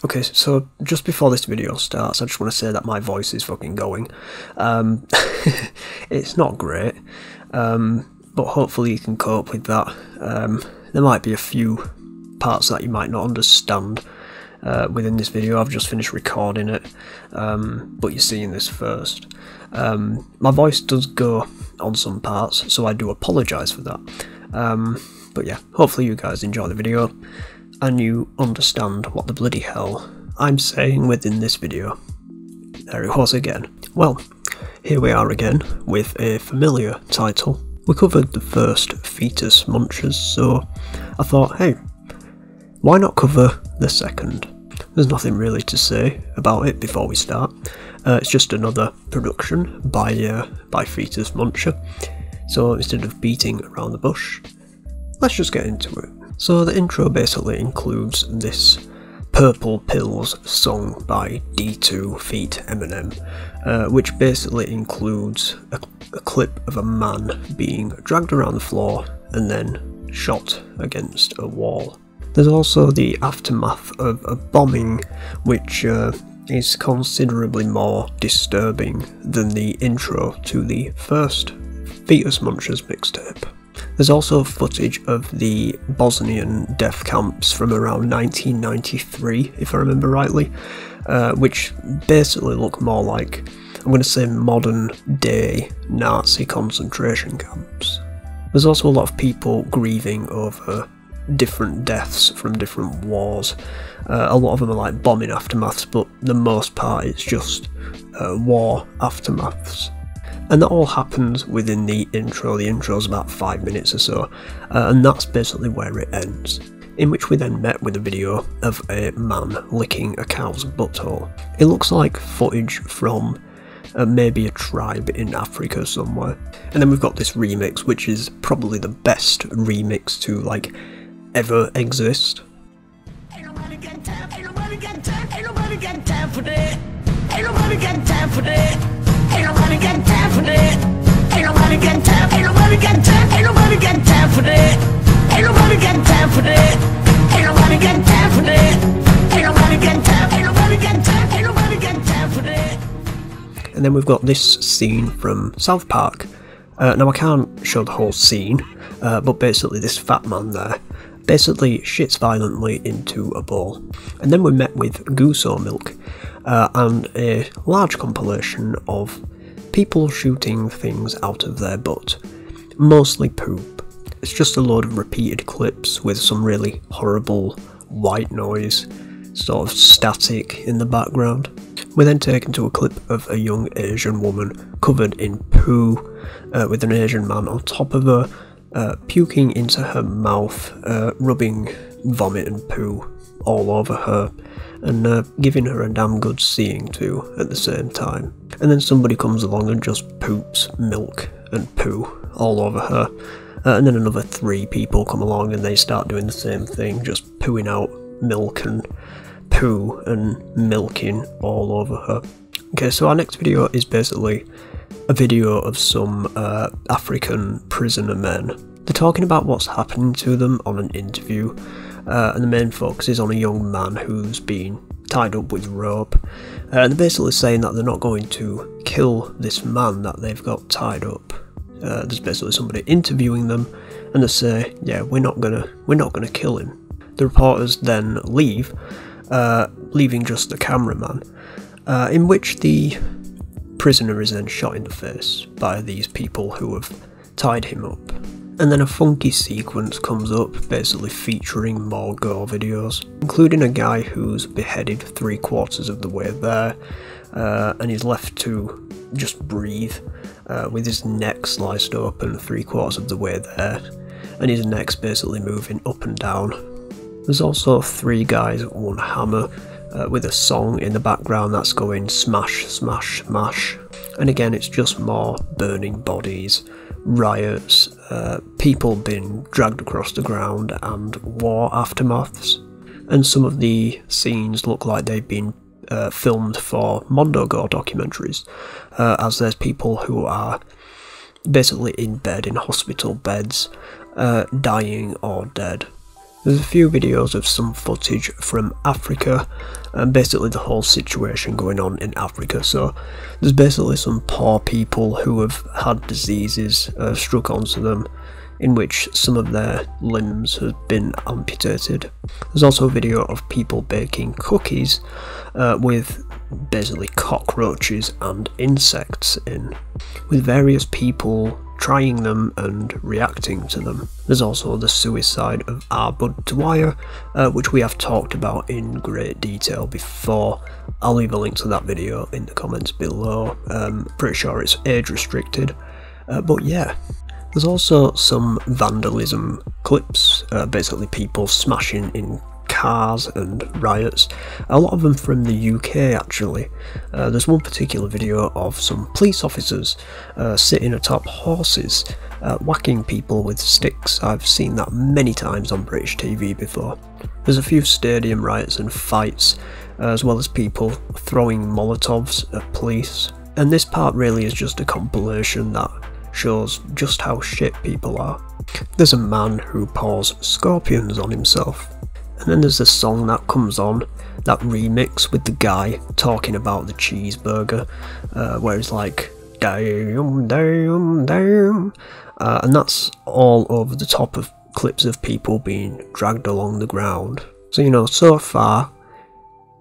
Okay, so just before this video starts, I just want to say that my voice is fucking going. It's not great, but hopefully you can cope with that. There might be a few parts that you might not understand within this video. I've just finished recording it, but you're seeing this first. My voice does go on some parts, so I do apologise for that. But yeah, hopefully you guys enjoy the video and you understand what the bloody hell I'm saying within this video. There it was again. Well, here we are again with a familiar title. We covered the first Fetus Munchers, so I thought, hey, why not cover the second? There's nothing really to say about it before we start. It's just another production by Fetus Muncher. So instead of beating around the bush, let's just get into it. So the intro basically includes this Purple Pills song by D2 feat Eminem, which basically includes a clip of a man being dragged around the floor and then shot against a wall. There's also the aftermath of a bombing, which is considerably more disturbing than the intro to the first Fetus Munchers mixtape. There's also footage of the Bosnian death camps from around 1993, if I remember rightly, which basically look more like, I'm going to say, modern day Nazi concentration camps. There's also a lot of people grieving over different deaths from different wars. A lot of them are like bombing aftermaths, but the most part it's just war aftermaths. And that all happens within the intro. The intro's about 5 minutes or so, and that's basically where it ends, in which we then met with a video of a man licking a cow's butthole. It looks like footage from maybe a tribe in Africa somewhere. And then we've got this remix, which is probably the best remix to like ever exist. Ain't nobody got time, ain't nobody got time, ain't nobody got time for that. Ain't nobody got time for that. Ain't nobody got time for that. Ain't nobody got time, ain't nobody got time, ain't nobody got time for that. Ain't nobody got time for that. Ain't nobody got time for that. Ain't nobody got time, ain't nobody got time, ain't nobody got time for that. And then we've got this scene from South Park. Now I can't show the whole scene, but basically this fat man there basically shits violently into a bowl. And then we're met with Goose-O Milk, and a large compilation of people shooting things out of their butt, mostly poop. It's just a load of repeated clips with some really horrible white noise, sort of static in the background. We're then taken to a clip of a young Asian woman covered in poo, with an Asian man on top of her, puking into her mouth, rubbing vomit and poo all over her, and giving her a damn good seeing to at the same time. And then somebody comes along and just poops milk and poo all over her, and then another 3 people come along and they start doing the same thing, just pooing out milk and poo and milking all over her. Okay, so our next video is basically a video of some African prisoner men. They're talking about what's happening to them on an interview, and the main focus is on a young man who's been tied up with rope, and they're basically saying that they're not going to kill this man that they've got tied up. There's basically somebody interviewing them, and they say, yeah, we're not gonna kill him. The reporters then leave, leaving just the cameraman, in which the prisoner is then shot in the face by these people who have tied him up. And then a funky sequence comes up, basically featuring more gore videos, including a guy who's beheaded 3/4 of the way there, and he's left to just breathe, with his neck sliced open 3/4 of the way there, and his neck's basically moving up and down. There's also 3 guys at one hammer, with a song in the background that's going smash, smash, smash. And again, it's just more burning bodies, riots, people being dragged across the ground, and war aftermaths. And some of the scenes look like they've been filmed for Mondogore documentaries, as there's people who are basically in bed, in hospital beds, dying or dead. There's a few videos of some footage from Africa and basically the whole situation going on in Africa. So there's basically some poor people who have had diseases struck onto them, in which some of their limbs have been amputated. There's also a video of people baking cookies with basically cockroaches and insects in, with various people trying them and reacting to them. There's also the suicide of R. Bud Dwyer, which we have talked about in great detail before. I'll leave a link to that video in the comments below. Pretty sure it's age restricted, but yeah. There's also some vandalism clips, basically people smashing in cars and riots, a lot of them from the UK actually. There's one particular video of some police officers sitting atop horses, whacking people with sticks. I've seen that many times on British TV before. There's a few stadium riots and fights, as well as people throwing Molotovs at police. And this part really is just a compilation that shows just how shit people are. There's a man who pours scorpions on himself. And then there's a song that comes on, that remix with the guy talking about the cheeseburger, where it's like, damn, damn, damn. And that's all over the top of clips of people being dragged along the ground. So, you know, so far,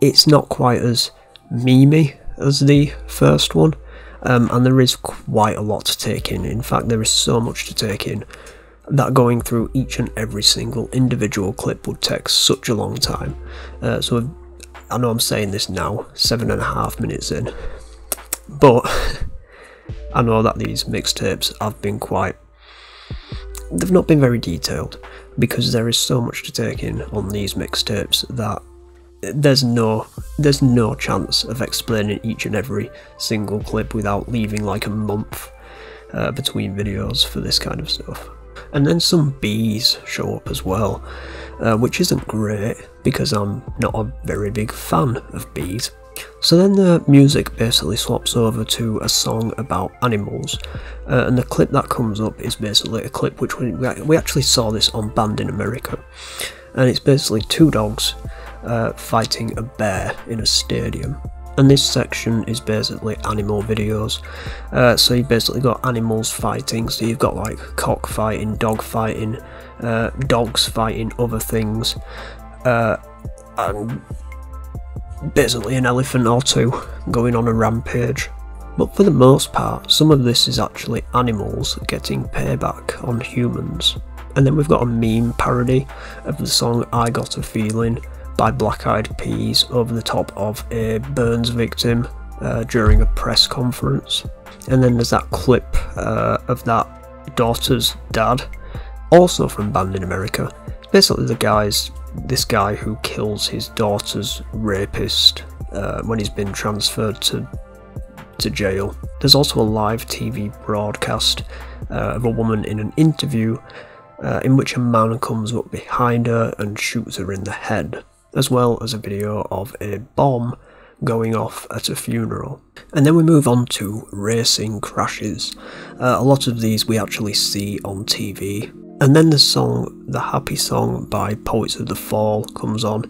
it's not quite as memey as the first one. And there is quite a lot to take in. In fact, there is so much to take in that going through each and every single individual clip would take such a long time. So I know I'm saying this now, 7.5 minutes in, but I know that these mixtapes have been they've not been very detailed, because there is so much to take in on these mixtapes that there's no chance of explaining each and every single clip without leaving like a month between videos for this kind of stuff. And then some bees show up as well, which isn't great because I'm not a very big fan of bees. So then the music basically swaps over to a song about animals, and the clip that comes up is basically a clip which we actually saw this on Banned in America, and it's basically two dogs fighting a bear in a stadium. And this section is basically animal videos. So you've basically got animals fighting, so you've got like cock fighting, dog fighting, dogs fighting other things, and basically an elephant or two going on a rampage. But for the most part, some of this is actually animals getting payback on humans. And then we've got a meme parody of the song I Got a Feeling by Black Eyed Peas over the top of a burns victim during a press conference. And then there's that clip of that daughter's dad, also from Banned in America. Basically this guy who kills his daughter's rapist when he's been transferred to jail. There's also a live TV broadcast of a woman in an interview in which a man comes up behind her and shoots her in the head, as well as a video of a bomb going off at a funeral. And then we move on to racing crashes. A lot of these we actually see on TV. And then the happy song by Poets of the Fall comes on,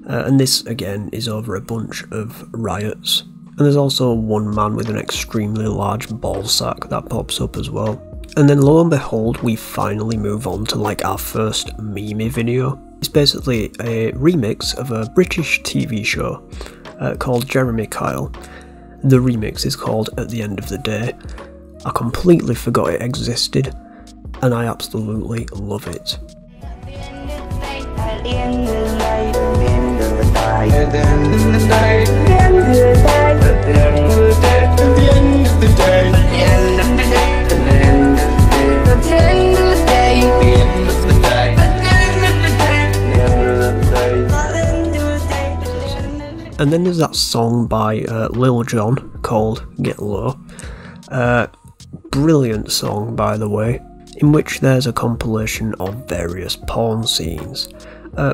and this again is over a bunch of riots. And there's also one man with an extremely large ball sack that pops up as well. And then lo and behold, we finally move on to like our first meme video. It's basically a remix of a British TV show called Jeremy Kyle. The remix is called At the End of the Day. I completely forgot it existed, and I absolutely love it. And then there's that song by Lil Jon called Get Low. Brilliant song, by the way, in which there's a compilation of various porn scenes,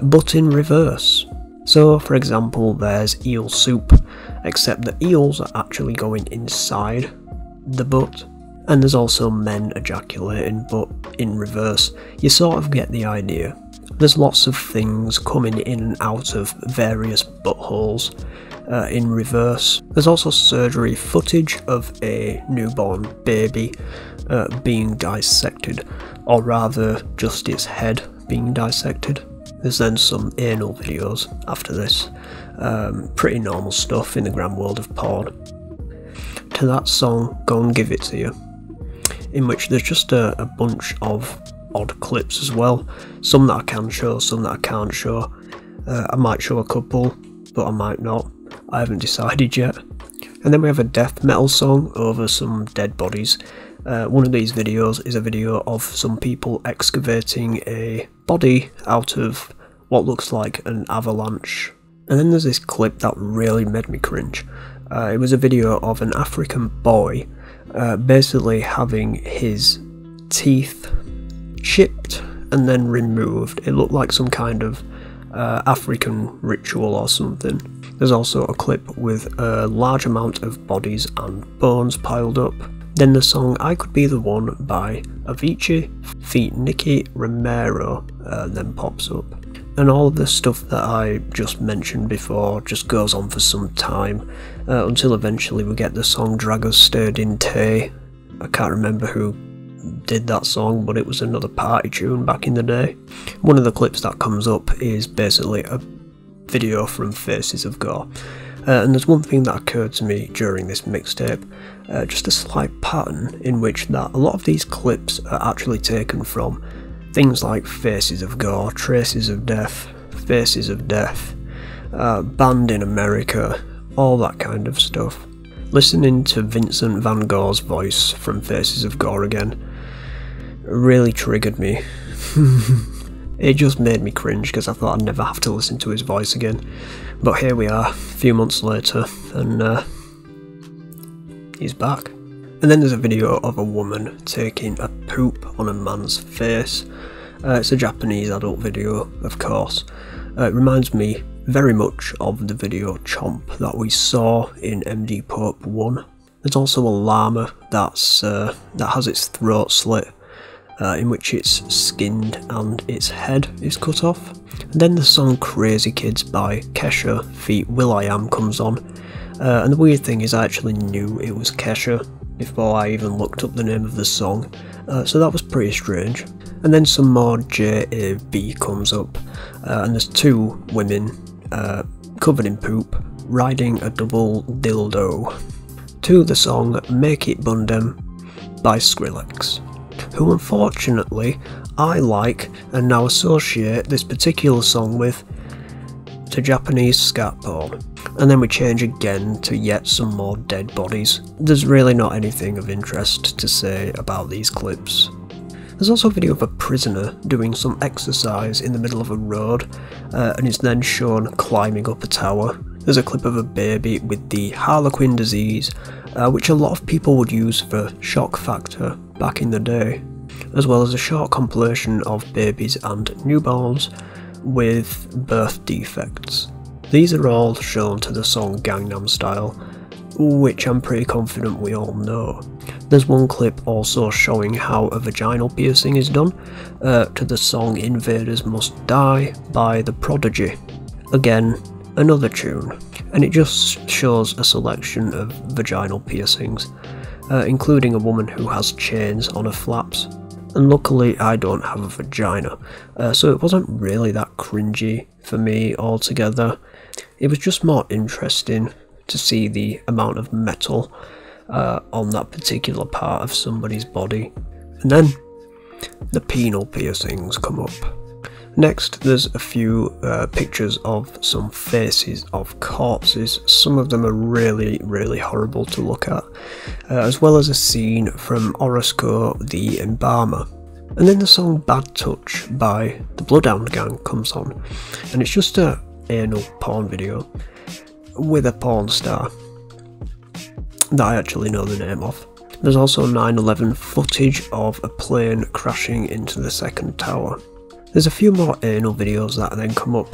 but in reverse. So, for example, there's eel soup, except the eels are actually going inside the butt. And there's also men ejaculating, but in reverse. You sort of get the idea. There's lots of things coming in and out of various buttholes in reverse. There's also surgery footage of a newborn baby being dissected, or rather just its head being dissected. There's then some anal videos after this. Pretty normal stuff in the grand world of porn. To that song, Go and Give It To You, in which there's just a bunch of odd clips as well. Some that I can show, some that I can't show. I might show a couple, but I might not. I haven't decided yet. And then we have a death metal song over some dead bodies. One of these videos is a video of some people excavating a body out of what looks like an avalanche. And then there's this clip that really made me cringe. It was a video of an African boy basically having his teeth chipped and then removed. It looked like some kind of African ritual or something. There's also a clip with a large amount of bodies and bones piled up. Then the song I Could Be The One by Avicii feat. Nicky Romero then pops up. And all of the stuff that I just mentioned before just goes on for some time until eventually we get the song Drag Us Stirred in Tay. I can't remember who did that song, but it was another party tune back in the day. One of the clips that comes up is basically a video from Faces of Gore. And there's one thing that occurred to me during this mixtape, just a slight pattern in which that a lot of these clips are actually taken from things like Faces of Gore, Traces of Death, Faces of Death, Banned in America, all that kind of stuff. Listening to Vincent van Gogh's voice from Faces of Gore again really triggered me. It just made me cringe because I thought I'd never have to listen to his voice again. But here we are, a few months later, and he's back. And then there's a video of a woman taking a poop on a man's face. It's a Japanese adult video, of course. It reminds me very much of the video Chomp that we saw in MD Pope 1. There's also a llama that has its throat slit, in which it's skinned and its head is cut off. And then the song Crazy Kids by Kesha feat. will.i.am comes on. And the weird thing is I actually knew it was Kesha before I even looked up the name of the song, so that was pretty strange. And then some more JAB comes up, and there's two women covered in poop riding a double dildo to the song Make It Bundem by Skrillex, who unfortunately I like and now associate this particular song with to Japanese scat porn. And then we change again to yet some more dead bodies. There's really not anything of interest to say about these clips. There's also a video of a prisoner doing some exercise in the middle of a road, and is then shown climbing up a tower. There's a clip of a baby with the Harlequin disease, which a lot of people would use for shock factor back in the day, as well as a short compilation of babies and newborns with birth defects. These are all shown to the song Gangnam Style, which I'm pretty confident we all know. There's one clip also showing how a vaginal piercing is done, to the song Invaders Must Die by The Prodigy. Again, another tune, and it just shows a selection of vaginal piercings, including a woman who has chains on her flaps. And luckily I don't have a vagina, so it wasn't really that cringy for me altogether. It was just more interesting to see the amount of metal on that particular part of somebody's body. And then the penile piercings come up. Next, there's a few pictures of some faces of corpses. Some of them are really, really horrible to look at, as well as a scene from Orozco the Embalmer. And then the song Bad Touch by the Bloodhound Gang comes on, and it's just a anal porn video with a porn star that I actually know the name of. There's also 9/11 footage of a plane crashing into the second tower. There's a few more anal videos that then come up,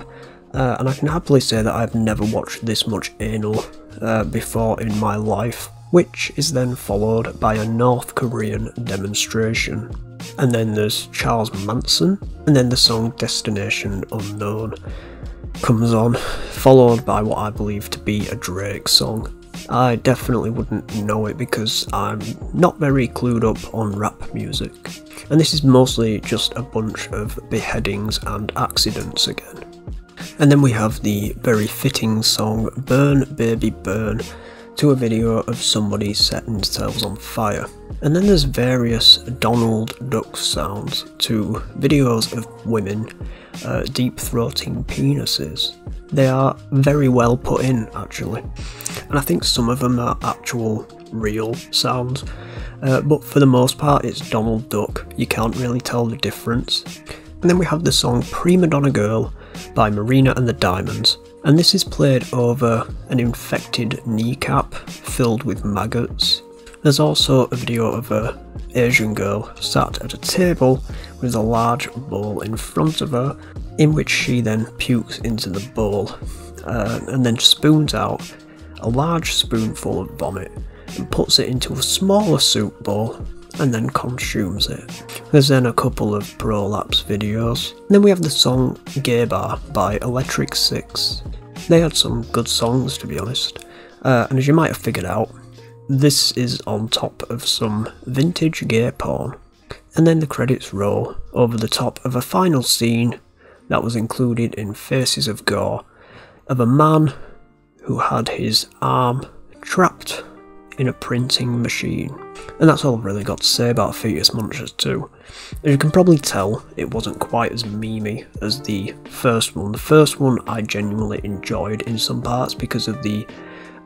and I can happily say that I've never watched this much anal before in my life. which is then followed by a North Korean demonstration. And then there's Charles Manson, and then the song Destination Unknown comes on, followed by what I believe to be a Drake song. I definitely wouldn't know it because I'm not very clued up on rap music, and this is mostly just a bunch of beheadings and accidents again. And then we have the very fitting song Burn Baby Burn to a video of somebody setting themselves on fire. And then there's various Donald Duck sounds to videos of women deep-throating penises. They are very well put in, actually, and I think some of them are actual real sounds, but for the most part it's Donald Duck. You can't really tell the difference. And then we have the song Prima Donna Girl by Marina and the Diamonds, and this is played over an infected kneecap filled with maggots. There's also a video of a Asian girl sat at a table with a large bowl in front of her, in which she then pukes into the bowl and then spoons out a large spoonful of vomit and puts it into a smaller soup bowl and then consumes it. There's then a couple of prolapse videos. And then we have the song Gay Bar by Electric Six. They had some good songs, to be honest, and as you might have figured out, this is on top of some vintage gay porn. And then the credits roll over the top of a final scene that was included in Faces of Gore of a man who had his arm trapped in a printing machine. And that's all I've really got to say about Fetus Munchers 2. As you can probably tell, it wasn't quite as memey as the first one. The first one I genuinely enjoyed in some parts because of the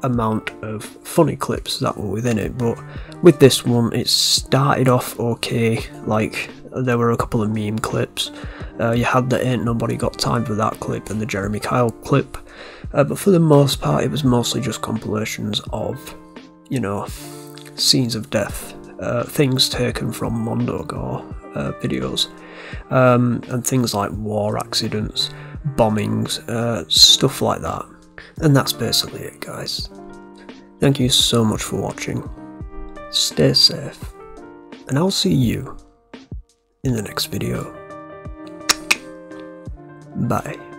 amount of funny clips that were within it, but with this one it started off okay. Like, there were a couple of meme clips. You had the Ain't Nobody Got Time for That clip and the Jeremy Kyle clip, but for the most part it was mostly just compilations of, you know, scenes of death, things taken from Mondo Gore videos, and things like war accidents, bombings, stuff like that. And that's basically it, guys. Thank you so much for watching. Stay safe, and I'll see you in the next video. Bye.